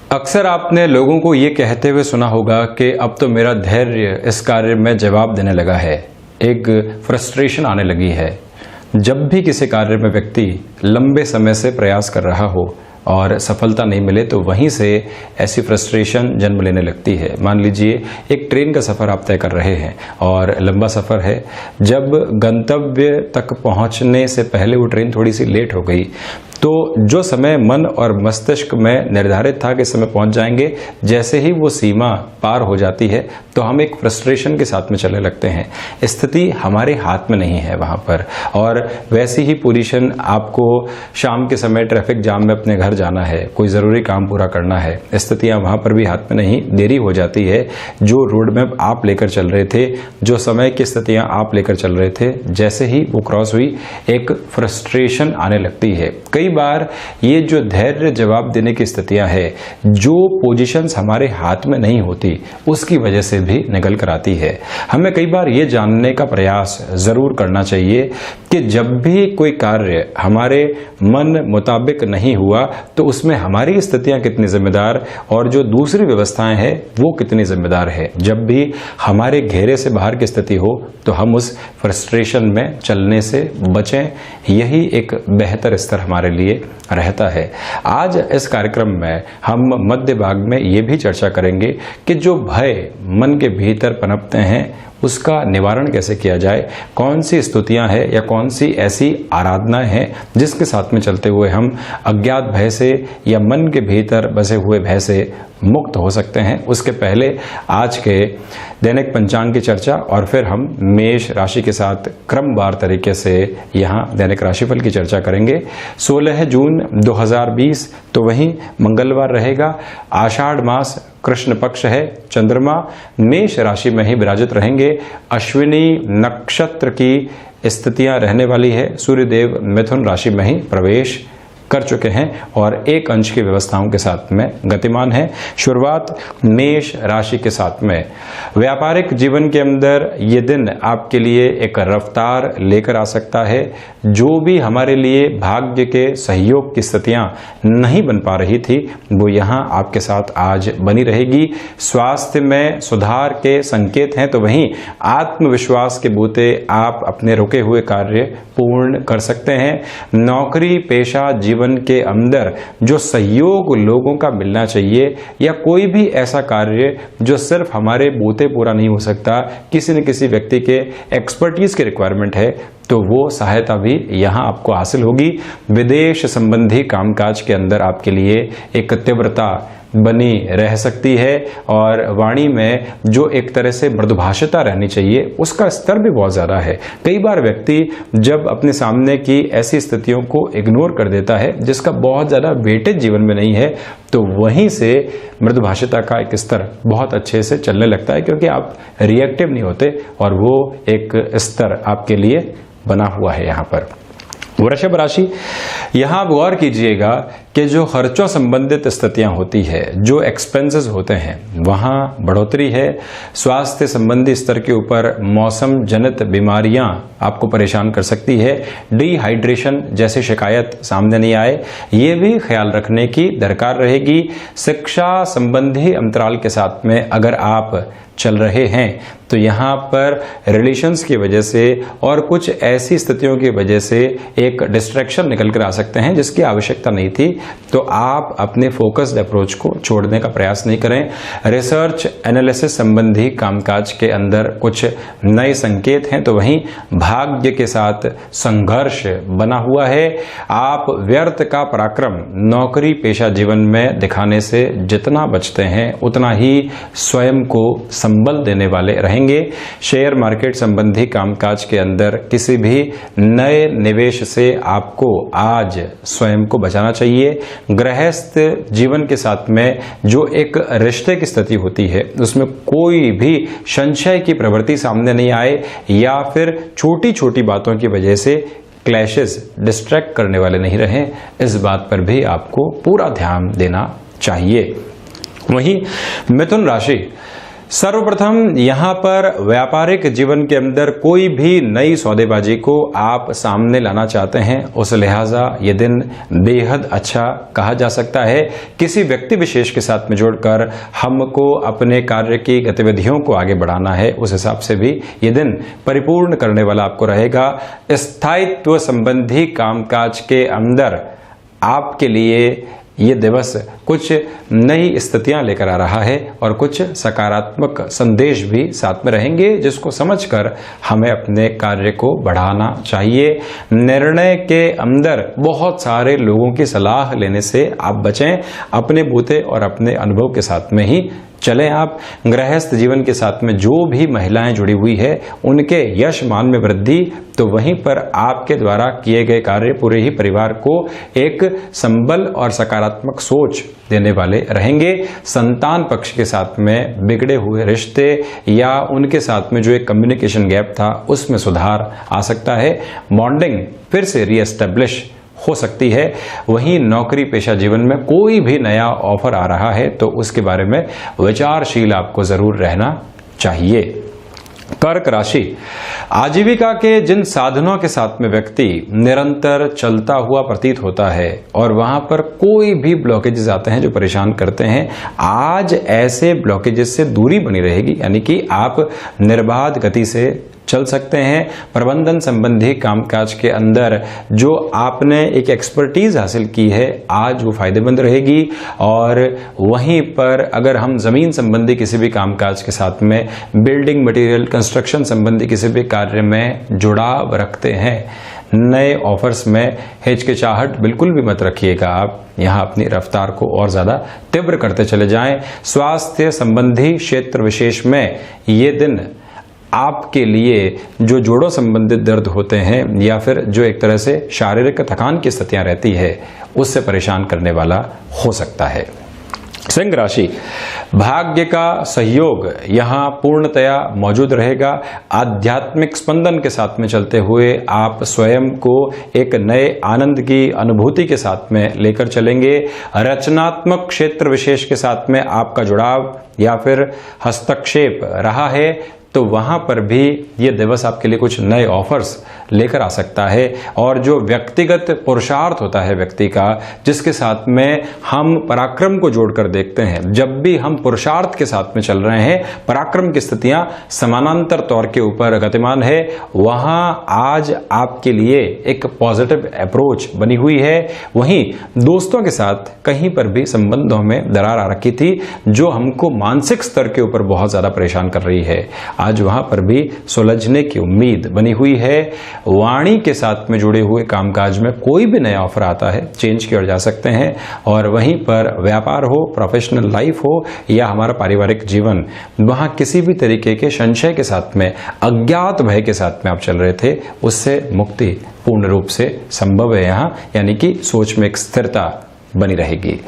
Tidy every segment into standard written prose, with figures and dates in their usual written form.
अक्सर आपने लोगों को ये कहते हुए सुना होगा कि अब तो मेरा धैर्य इस कार्य में जवाब देने लगा है, एक फ्रस्ट्रेशन आने लगी है। जब भी किसी कार्य में व्यक्ति लंबे समय से प्रयास कर रहा हो और सफलता नहीं मिले तो वहीं से ऐसी फ्रस्ट्रेशन जन्म लेने लगती है। मान लीजिए एक ट्रेन का सफ़र आप तय कर रहे हैं और लंबा सफ़र है। जब गंतव्य तक पहुंचने से पहले वो ट्रेन थोड़ी सी लेट हो गई तो जो समय मन और मस्तिष्क में निर्धारित था कि समय पहुंच जाएंगे, जैसे ही वो सीमा पार हो जाती है तो हम एक फ्रस्ट्रेशन के साथ में चलने लगते हैं। स्थिति हमारे हाथ में नहीं है वहां पर। और वैसी ही पोजीशन आपको शाम के समय ट्रैफिक जाम में अपने घर जाना है, कोई ज़रूरी काम पूरा करना है, स्थितियां वहां पर भी हाथ में नहीं, देरी हो जाती है। जो रोड मैप आप लेकर चल रहे थे, जो समय की स्थितियां आप लेकर चल रहे थे, जैसे ही वो क्रॉस हुई एक फ्रस्ट्रेशन आने लगती है। कई बार ये जो धैर्य जवाब देने की स्थितियां है, जो पोजीशंस हमारे हाथ में नहीं होती, उसकी वजह से भी निकल कर आती है। हमें कई बार ये जानने का प्रयास जरूर करना चाहिए कि जब भी कोई कार्य हमारे मन मुताबिक नहीं हुआ तो उसमें हमारी स्थितियां कितनी जिम्मेदार और जो दूसरी व्यवस्थाएं हैं वो कितनी जिम्मेदार है। जब भी हमारे घेरे से बाहर की स्थिति हो तो हम उस फ्रस्ट्रेशन में चलने से बचें, यही एक बेहतर स्तर हमारे लिए रहता है। आज इस कार्यक्रम में हम मध्य भाग में ये भी चर्चा करेंगे कि जो भय मन के भीतर पनपते हैं उसका निवारण कैसे किया जाए, कौन सी स्तुतियां हैं या कौन सी ऐसी आराधनाएं हैं जिसके साथ में चलते हुए हम अज्ञात भय से या मन के भीतर बसे हुए भय से मुक्त हो सकते हैं। उसके पहले आज के दैनिक पंचांग की चर्चा और फिर हम मेष राशि के साथ क्रमवार तरीके से यहाँ दैनिक राशिफल की चर्चा करेंगे। 16 जून 2020 तो वहीं मंगलवार रहेगा। आषाढ़ मास कृष्ण पक्ष है। चंद्रमा मेष राशि में ही विराजित रहेंगे। अश्विनी नक्षत्र की स्थितियां रहने वाली है। सूर्यदेव मिथुन राशि में ही प्रवेश कर चुके हैं और एक अंश की व्यवस्थाओं के साथ में गतिमान है। शुरुआत मेष राशि के साथ में। व्यापारिक जीवन के अंदर ये दिन आपके लिए एक रफ्तार लेकर आ सकता है। जो भी हमारे लिए भाग्य के सहयोग की स्थितियां नहीं बन पा रही थी वो यहाँ आपके साथ आज बनी रहेगी। स्वास्थ्य में सुधार के संकेत हैं तो वहीं आत्मविश्वास के बूते आप अपने रुके हुए कार्य पूर्ण कर सकते हैं। नौकरी पेशा जीवन के अंदर जो सहयोग लोगों का मिलना चाहिए या कोई भी ऐसा कार्य जो सिर्फ हमारे बूते पूरा नहीं हो सकता, किसी न किसी व्यक्ति के एक्सपर्टीज की रिक्वायरमेंट है, तो वो सहायता भी यहाँ आपको हासिल होगी। विदेश संबंधी कामकाज के अंदर आपके लिए एक तीव्रता बनी रह सकती है और वाणी में जो एक तरह से मृदुभाषिता रहनी चाहिए उसका स्तर भी बहुत ज़्यादा है। कई बार व्यक्ति जब अपने सामने की ऐसी स्थितियों को इग्नोर कर देता है जिसका बहुत ज़्यादा वेटेज जीवन में नहीं है, तो वहीं से मृदुभाषिता का एक स्तर बहुत अच्छे से चलने लगता है, क्योंकि आप रिएक्टिव नहीं होते और वो एक स्तर आपके लिए बना हुआ है। यहाँ पर वृषभ राशि, यहाँ आप गौर कीजिएगा कि जो खर्चों संबंधित स्थितियां होती है, जो एक्सपेंसेस होते हैं, वहाँ बढ़ोतरी है। स्वास्थ्य संबंधी स्तर के ऊपर मौसम जनित बीमारियां आपको परेशान कर सकती है। डिहाइड्रेशन जैसी शिकायत सामने नहीं आए, ये भी ख्याल रखने की दरकार रहेगी। शिक्षा संबंधी अंतराल के साथ में अगर आप चल रहे हैं तो यहाँ पर रिलेशंस की वजह से और कुछ ऐसी स्थितियों की वजह से एक डिस्ट्रैक्शन निकल कर आ सकते हैं जिसकी आवश्यकता नहीं थी, तो आप अपने फोकस्ड अप्रोच को छोड़ने का प्रयास नहीं करें। रिसर्च एनालिसिस संबंधी कामकाज के अंदर कुछ नए संकेत हैं तो वहीं भाग्य के साथ संघर्ष बना हुआ है। आप व्यर्थ का पराक्रम नौकरी पेशा जीवन में दिखाने से जितना बचते हैं उतना ही स्वयं को संबल देने वाले रहेंगे। शेयर मार्केट संबंधी कामकाज के अंदर किसी भी नए निवेश से आपको आज स्वयं को बचाना चाहिए। गृहस्थ जीवन के साथ में जो एक रिश्ते की स्थिति होती है उसमें कोई भी संशय की प्रवृत्ति सामने नहीं आए या फिर छोटी छोटी बातों की वजह से क्लैशेस डिस्ट्रैक्ट करने वाले नहीं रहें, इस बात पर भी आपको पूरा ध्यान देना चाहिए। वहीं मिथुन राशि, सर्वप्रथम यहाँ पर व्यापारिक जीवन के अंदर कोई भी नई सौदेबाजी को आप सामने लाना चाहते हैं, उस लिहाजा ये दिन बेहद अच्छा कहा जा सकता है। किसी व्यक्ति विशेष के साथ में जोड़कर हमको अपने कार्य की गतिविधियों को आगे बढ़ाना है, उस हिसाब से भी ये दिन परिपूर्ण करने वाला आपको रहेगा। स्थायित्व संबंधी कामकाज के अंदर आपके लिए ये दिवस कुछ नई स्थितियां लेकर आ रहा है और कुछ सकारात्मक संदेश भी साथ में रहेंगे, जिसको समझकर हमें अपने कार्य को बढ़ाना चाहिए। निर्णय के अंदर बहुत सारे लोगों की सलाह लेने से आप बचें, अपने बूते और अपने अनुभव के साथ में ही चलें। आप गृहस्थ जीवन के साथ में जो भी महिलाएं जुड़ी हुई है उनके यश मान में वृद्धि, तो वहीं पर आपके द्वारा किए गए कार्य पूरे ही परिवार को एक संबल और सकारात्मक सोच देने वाले रहेंगे। संतान पक्ष के साथ में बिगड़े हुए रिश्ते या उनके साथ में जो एक कम्युनिकेशन गैप था उसमें सुधार आ सकता है। बॉन्डिंग फिर से रीएस्टेब्लिश हो सकती है। वहीं नौकरी पेशा जीवन में कोई भी नया ऑफर आ रहा है तो उसके बारे में विचारशील आपको जरूर रहना चाहिए। कर्क राशि, आजीविका के जिन साधनों के साथ में व्यक्ति निरंतर चलता हुआ प्रतीत होता है और वहां पर कोई भी ब्लॉकेजेस आते हैं जो परेशान करते हैं, आज ऐसे ब्लॉकेजेस से दूरी बनी रहेगी, यानी कि आप निर्बाध गति से चल सकते हैं। प्रबंधन संबंधी कामकाज के अंदर जो आपने एक एक्सपर्टीज हासिल की है आज वो फायदेमंद रहेगी। और वहीं पर अगर हम जमीन संबंधी किसी भी कामकाज के साथ में बिल्डिंग मटेरियल कंस्ट्रक्शन संबंधी किसी भी कार्य में जुड़ाव रखते हैं, नए ऑफर्स में हिचकिचाहट बिल्कुल भी मत रखिएगा। आप यहाँ अपनी रफ्तार को और ज्यादा तीव्र करते चले जाएं। स्वास्थ्य संबंधी क्षेत्र विशेष में ये दिन आपके लिए जो जोड़ों संबंधित दर्द होते हैं या फिर जो एक तरह से शारीरिक थकान की स्थितियां रहती है उससे परेशान करने वाला हो सकता है। सिंह राशि, भाग्य का सहयोग यहाँ पूर्णतया मौजूद रहेगा। आध्यात्मिक स्पंदन के साथ में चलते हुए आप स्वयं को एक नए आनंद की अनुभूति के साथ में लेकर चलेंगे। रचनात्मक क्षेत्र विशेष के साथ में आपका जुड़ाव या फिर हस्तक्षेप रहा है तो वहां पर भी ये दिवस आपके लिए कुछ नए ऑफर्स लेकर आ सकता है। और जो व्यक्तिगत पुरुषार्थ होता है व्यक्ति का, जिसके साथ में हम पराक्रम को जोड़कर देखते हैं, जब भी हम पुरुषार्थ के साथ में चल रहे हैं पराक्रम की स्थितियां समानांतर तौर के ऊपर गतिमान है, वहां आज आपके लिए एक पॉजिटिव अप्रोच बनी हुई है। वहीं दोस्तों के साथ कहीं पर भी संबंधों में दरार आ रखी थी जो हमको मानसिक स्तर के ऊपर बहुत ज्यादा परेशान कर रही है, आज वहां पर भी सुलझने की उम्मीद बनी हुई है। वाणी के साथ में जुड़े हुए कामकाज में कोई भी नया ऑफर आता है चेंज किया जा सकते हैं। और वहीं पर व्यापार हो, प्रोफेशनल लाइफ हो या हमारा पारिवारिक जीवन, वहां किसी भी तरीके के संशय के साथ में, अज्ञात भय के साथ में आप चल रहे थे, उससे मुक्ति पूर्ण रूप से संभव है यहाँ, यानी कि सोच में एक स्थिरता बनी रहेगी।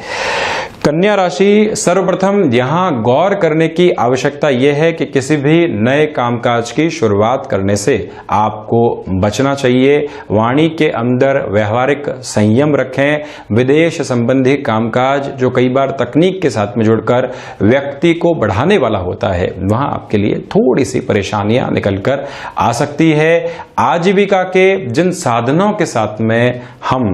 कन्या राशि, सर्वप्रथम यहाँ गौर करने की आवश्यकता यह है कि किसी भी नए कामकाज की शुरुआत करने से आपको बचना चाहिए। वाणी के अंदर व्यवहारिक संयम रखें। विदेश संबंधी कामकाज जो कई बार तकनीक के साथ में जुड़कर व्यक्ति को बढ़ाने वाला होता है, वहां आपके लिए थोड़ी सी परेशानियां निकलकर आ सकती है। आजीविका के जिन साधनों के साथ में हम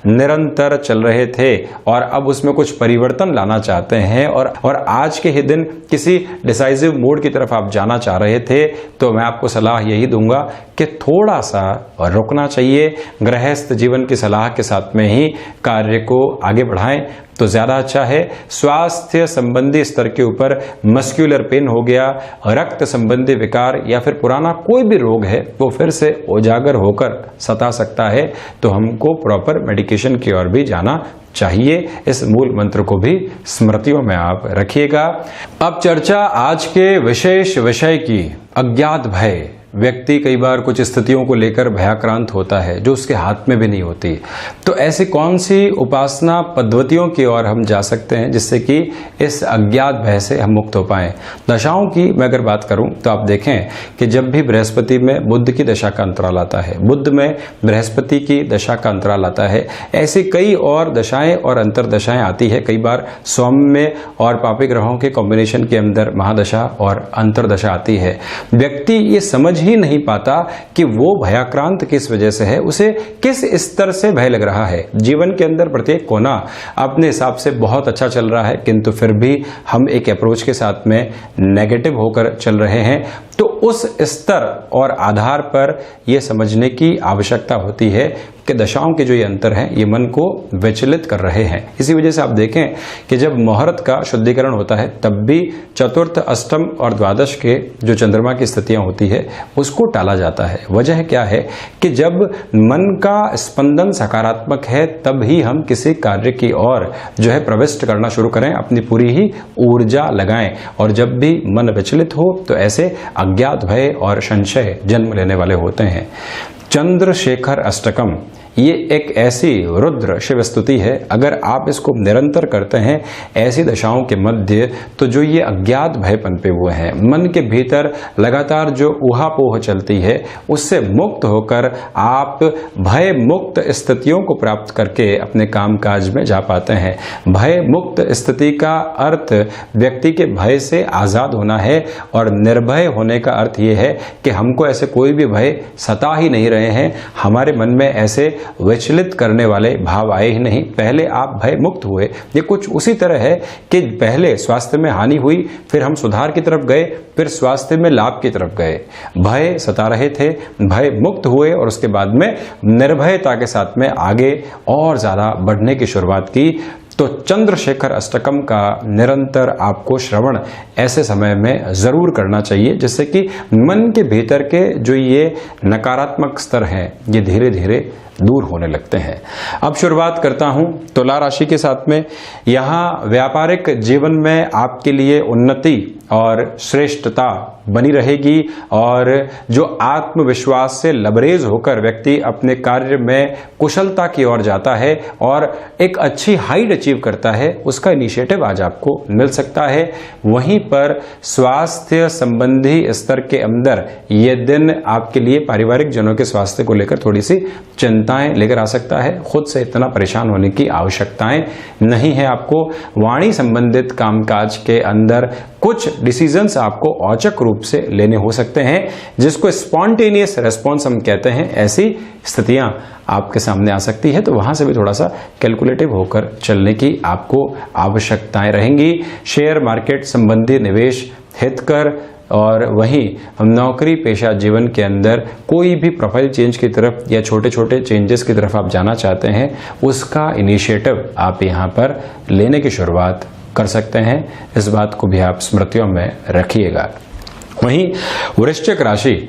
निरंतर चल रहे थे और अब उसमें कुछ परिवर्तन लाना चाहते हैं और आज के ही दिन किसी डिसाइसिव मोड की तरफ आप जाना चाह रहे थे, तो मैं आपको सलाह यही दूंगा कि थोड़ा सा रुकना चाहिए। गृहस्थ जीवन की सलाह के साथ में ही कार्य को आगे बढ़ाएं तो ज्यादा अच्छा है। स्वास्थ्य संबंधी स्तर के ऊपर मस्कुलर पेन हो गया, रक्त संबंधी विकार या फिर पुराना कोई भी रोग है वो फिर से उजागर होकर सता सकता है, तो हमको प्रॉपर मेडिकेशन की ओर भी जाना चाहिए। इस मूल मंत्र को भी स्मृतियों में आप रखिएगा। अब चर्चा आज के विशेष विषय की, अज्ञात भय, व्यक्ति कई बार कुछ स्थितियों को लेकर भयाक्रांत होता है जो उसके हाथ में भी नहीं होती। तो ऐसी कौन सी उपासना पद्धतियों की ओर हम जा सकते हैं जिससे कि इस अज्ञात भय से हम मुक्त हो पाएं। दशाओं की मैं अगर बात करूं तो आप देखें कि जब भी बृहस्पति में बुध की दशा का अंतराल आता है, बुध में बृहस्पति की दशा का अंतराल आता है, ऐसी कई और दशाएं और अंतरदशाएं आती है। कई बार सौम्य और पापी ग्रहों के कॉम्बिनेशन के अंदर महादशा और अंतरदशा आती है। व्यक्ति ये समझ ही नहीं पाता कि वो भयाक्रांत किस वजह से है, उसे किस स्तर से भय लग रहा है। जीवन के अंदर प्रत्येक कोना अपने हिसाब से बहुत अच्छा चल रहा है, किंतु फिर भी हम एक अप्रोच के साथ में नेगेटिव होकर चल रहे हैं। तो उस स्तर और आधार पर यह समझने की आवश्यकता होती है कि दशाओं के जो ये अंतर हैं ये मन को विचलित कर रहे हैं। इसी वजह से आप देखें कि जब मुहूर्त का शुद्धिकरण होता है तब भी चतुर्थ, अष्टम और द्वादश के जो चंद्रमा की स्थितियां होती है उसको टाला जाता है। वजह क्या है कि जब मन का स्पंदन सकारात्मक है तब ही हम किसी कार्य की ओर जो है प्रविष्ट करना शुरू करें, अपनी पूरी ही ऊर्जा लगाएं। और जब भी मन विचलित हो तो ऐसे अज्ञात भय और संशय जन्म लेने वाले होते हैं। चंद्रशेखर अष्टकम ये एक ऐसी रुद्र शिव स्तुति है, अगर आप इसको निरंतर करते हैं ऐसी दशाओं के मध्य, तो जो ये अज्ञात भय पनपे हुए हैं, मन के भीतर लगातार जो ऊहापोह चलती है, उससे मुक्त होकर आप भय मुक्त स्थितियों को प्राप्त करके अपने कामकाज में जा पाते हैं। भय मुक्त स्थिति का अर्थ व्यक्ति के भय से आजाद होना है, और निर्भय होने का अर्थ ये है कि हमको ऐसे कोई भी भय सता ही नहीं रहे हैं, हमारे मन में ऐसे विचलित करने वाले भाव आए ही नहीं। पहले आप भय मुक्त हुए। ये कुछ उसी तरह है कि पहले स्वास्थ्य में हानि हुई, फिर हम सुधार की तरफ गए, फिर स्वास्थ्य में लाभ की तरफ गए। भय सता रहे थे, भय मुक्त हुए और उसके बाद में निर्भयता के साथ में आगे और ज्यादा बढ़ने की शुरुआत की। तो चंद्रशेखर अष्टकम का निरंतर आपको श्रवण ऐसे समय में जरूर करना चाहिए, जिससे कि मन के भीतर के जो ये नकारात्मक स्तर हैं ये धीरे धीरे दूर होने लगते हैं। अब शुरुआत करता हूं तुला राशि के साथ में। यहां व्यापारिक जीवन में आपके लिए उन्नति और श्रेष्ठता बनी रहेगी, और जो आत्मविश्वास से लबरेज होकर व्यक्ति अपने कार्य में कुशलता की ओर जाता है और एक अच्छी हाइट अचीव करता है, उसका इनिशिएटिव आज आपको मिल सकता है। वहीं पर स्वास्थ्य संबंधी स्तर के अंदर ये दिन आपके लिए पारिवारिक जनों के स्वास्थ्य को लेकर थोड़ी सी चिंताएं लेकर आ सकता है। खुद से इतना परेशान होने की आवश्यकताएं नहीं है आपको। वाणी संबंधित कामकाज के अंदर कुछ डिसीजंस आपको औचक रूप से लेने हो सकते हैं, जिसको स्पॉन्टेनियस रेस्पॉन्स हम कहते हैं। ऐसी स्थितियां आपके सामने आ सकती है, तो वहां से भी थोड़ा सा कैलकुलेटिव होकर चलने की आपको आवश्यकताएं रहेंगी। शेयर मार्केट संबंधी निवेश हितकर, और वहीं नौकरी पेशा जीवन के अंदर कोई भी प्रोफाइल चेंज की तरफ या छोटे छोटे चेंजेस की तरफ आप जाना चाहते हैं, उसका इनिशिएटिव आप यहाँ पर लेने की शुरुआत कर सकते हैं। इस बात को भी आप स्मृतियों में रखिएगा। वहीं वृश्चिक राशि,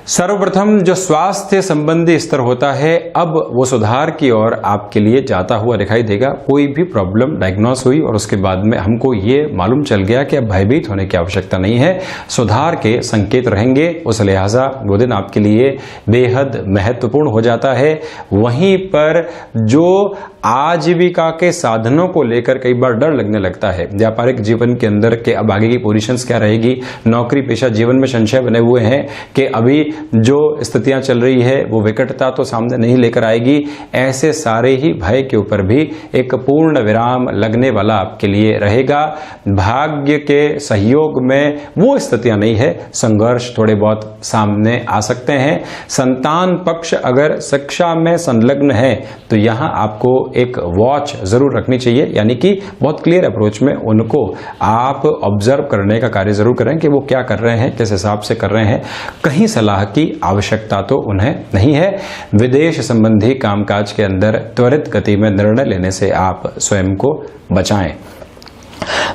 सर्वप्रथम जो स्वास्थ्य संबंधी स्तर होता है अब वो सुधार की ओर आपके लिए जाता हुआ दिखाई देगा। कोई भी प्रॉब्लम डायग्नोस हुई और उसके बाद में हमको ये मालूम चल गया कि अब भयभीत होने की आवश्यकता नहीं है, सुधार के संकेत रहेंगे। उस लिहाजा वो दिन आपके लिए बेहद महत्वपूर्ण हो जाता है। वहीं पर जो आजीविका के साधनों को लेकर कई बार डर लगने लगता है, व्यापारिक जीवन के अंदर के अब आगे की पोजीशंस क्या रहेगी, नौकरी पेशा जीवन में संशय बने हुए हैं कि अभी जो स्थितियां चल रही है वो विकटता तो सामने नहीं लेकर आएगी। ऐसे सारे ही भय के ऊपर भी एक पूर्ण विराम लगने वाला आपके लिए रहेगा। भाग्य के सहयोग में वो स्थितियां नहीं है, संघर्ष थोड़े बहुत सामने आ सकते हैं। संतान पक्ष अगर शिक्षा में संलग्न है तो यहां आपको एक वॉच जरूर रखनी चाहिए, यानी कि बहुत क्लियर अप्रोच में उनको आप ऑब्जर्व करने का कार्य जरूर करें कि वो क्या कर रहे हैं, किस हिसाब से कर रहे हैं। कहीं सलाह की आवश्यकता तो उन्हें नहीं है। विदेश संबंधी कामकाज के अंदर त्वरित गति में निर्णय लेने से आप स्वयं को बचाएं।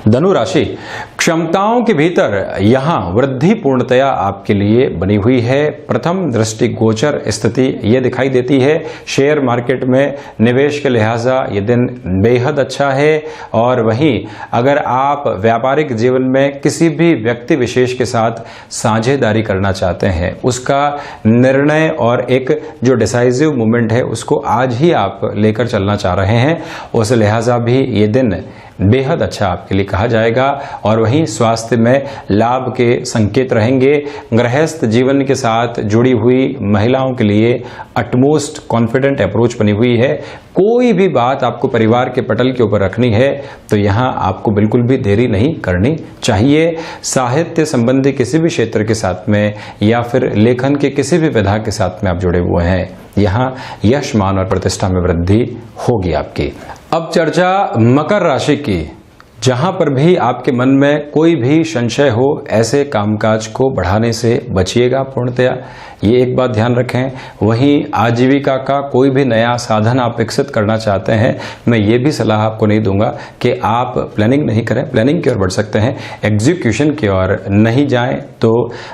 धनु राशि, क्षमताओं के भीतर यहाँ वृद्धि पूर्णतया आपके लिए बनी हुई है। प्रथम दृष्टि गोचर स्थिति ये दिखाई देती है। शेयर मार्केट में निवेश के लिहाजा ये दिन बेहद अच्छा है। और वहीं अगर आप व्यापारिक जीवन में किसी भी व्यक्ति विशेष के साथ साझेदारी करना चाहते हैं, उसका निर्णय और एक जो डिसाइसिव मूवमेंट है उसको आज ही आप लेकर चलना चाह रहे हैं, उस लिहाजा भी ये दिन बेहद अच्छा आपके लिए कहा जाएगा। और वहीं स्वास्थ्य में लाभ के संकेत रहेंगे। गृहस्थ जीवन के साथ जुड़ी हुई महिलाओं के लिए अटमोस्ट कॉन्फिडेंट अप्रोच बनी हुई है। कोई भी बात आपको परिवार के पटल के ऊपर रखनी है तो यहाँ आपको बिल्कुल भी देरी नहीं करनी चाहिए। साहित्य संबंधी किसी भी क्षेत्र के साथ में या फिर लेखन के किसी भी विधा के साथ में आप जुड़े हुए हैं, यहाँ यश मान और प्रतिष्ठा में वृद्धि होगी आपकी। अब चर्चा मकर राशि की। जहां पर भी आपके मन में कोई भी संशय हो, ऐसे कामकाज को बढ़ाने से बचिएगा पूर्णतया, ये एक बात ध्यान रखें। वहीं आजीविका का कोई भी नया साधन आप विकसित करना चाहते हैं, मैं ये भी सलाह आपको नहीं दूंगा कि आप प्लानिंग नहीं करें। प्लानिंग की ओर बढ़ सकते हैं, एग्जीक्यूशन की ओर नहीं जाएं तो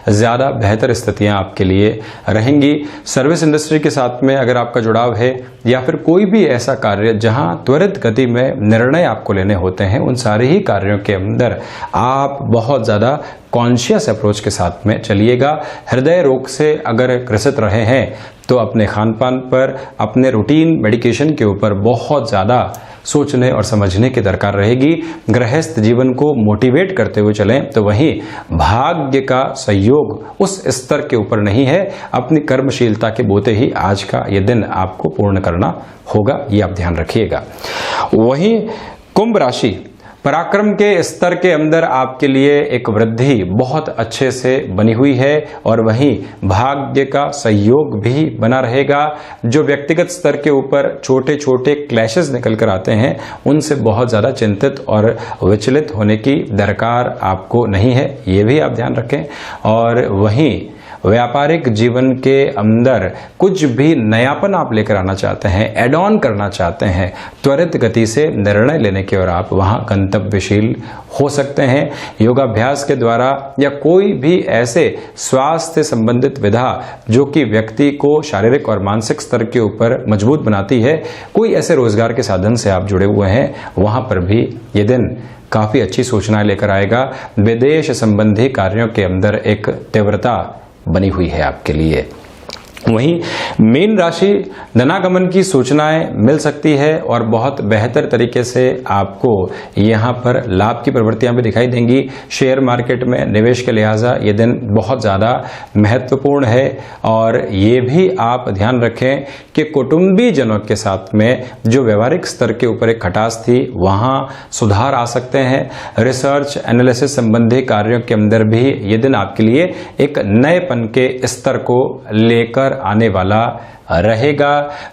ज़्यादा बेहतर स्थितियां आपके लिए रहेंगी। सर्विस इंडस्ट्री के साथ में अगर आपका जुड़ाव है या फिर कोई भी ऐसा कार्य जहां त्वरित गति में निर्णय आपको लेने होते हैं, उन सारे ही कार्यों के अंदर आप बहुत ज़्यादा कॉन्शियस अप्रोच के साथ में चलिएगा। हृदय रोग से अगर ग्रसित रहे हैं तो अपने खान पान पर, अपने रूटीन मेडिकेशन के ऊपर बहुत ज़्यादा सोचने और समझने की दरकार रहेगी। गृहस्थ जीवन को मोटिवेट करते हुए चलें। तो वहीं भाग्य का सहयोग उस स्तर के ऊपर नहीं है, अपनी कर्मशीलता के बोते ही आज का ये दिन आपको पूर्ण करना होगा, ये आप ध्यान रखिएगा। वहीं कुंभ राशि, पराक्रम के स्तर के अंदर आपके लिए एक वृद्धि बहुत अच्छे से बनी हुई है और वहीं भाग्य का सहयोग भी बना रहेगा। जो व्यक्तिगत स्तर के ऊपर छोटे छोटे क्लैशेस निकल कर आते हैं, उनसे बहुत ज़्यादा चिंतित और विचलित होने की दरकार आपको नहीं है, ये भी आप ध्यान रखें। और वहीं व्यापारिक जीवन के अंदर कुछ भी नयापन आप लेकर आना चाहते हैं, एड ऑन करना चाहते हैं, त्वरित गति से निर्णय लेने की ओर आप वहां गंतव्यशील हो सकते हैं। योगाभ्यास के द्वारा या कोई भी ऐसे स्वास्थ्य संबंधित विधा जो कि व्यक्ति को शारीरिक और मानसिक स्तर के ऊपर मजबूत बनाती है, कोई ऐसे रोजगार के साधन से आप जुड़े हुए हैं, वहां पर भी ये दिन काफी अच्छी सूचनाएं लेकर आएगा। विदेश संबंधी कार्यों के अंदर एक तीव्रता बनी हुई है आपके लिए। वहीं मीन राशि, धनागमन की सूचनाएं मिल सकती है और बहुत बेहतर तरीके से आपको यहां पर लाभ की प्रवृत्तियां भी दिखाई देंगी। शेयर मार्केट में निवेश के लिहाजा ये दिन बहुत ज़्यादा महत्वपूर्ण है। और ये भी आप ध्यान रखें कि कुटुंबी जनों के साथ में जो व्यवहारिक स्तर के ऊपर एक खटास थी, वहां सुधार आ सकते हैं। रिसर्च एनालिसिस संबंधी कार्यों के अंदर भी ये दिन आपके लिए एक नएपन के स्तर को लेकर आने वाला रहेगा।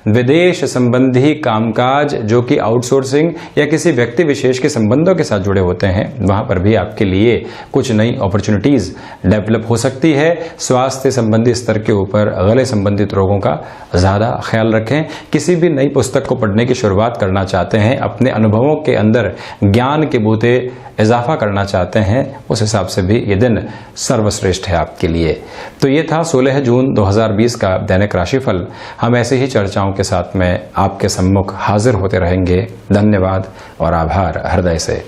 विदेश संबंधी कामकाज जो कि आउटसोर्सिंग या किसी व्यक्ति विशेष के संबंधों के साथ जुड़े होते हैं, वहां पर भी आपके लिए कुछ नई अपॉर्चुनिटीज डेवलप हो सकती है। स्वास्थ्य संबंधी स्तर के ऊपर गले संबंधित रोगों का ज़्यादा ख्याल रखें। किसी भी नई पुस्तक को पढ़ने की शुरुआत करना चाहते हैं, अपने अनुभवों के अंदर ज्ञान के बूते इजाफा करना चाहते हैं, उस हिसाब से भी ये दिन सर्वश्रेष्ठ है आपके लिए। तो ये था 16 जून 2020 का दैनिक राशिफल। हम ऐसे ही चर्चाओं के साथ में आपके सम्मुख हाजिर होते रहेंगे। धन्यवाद और आभार हृदय से।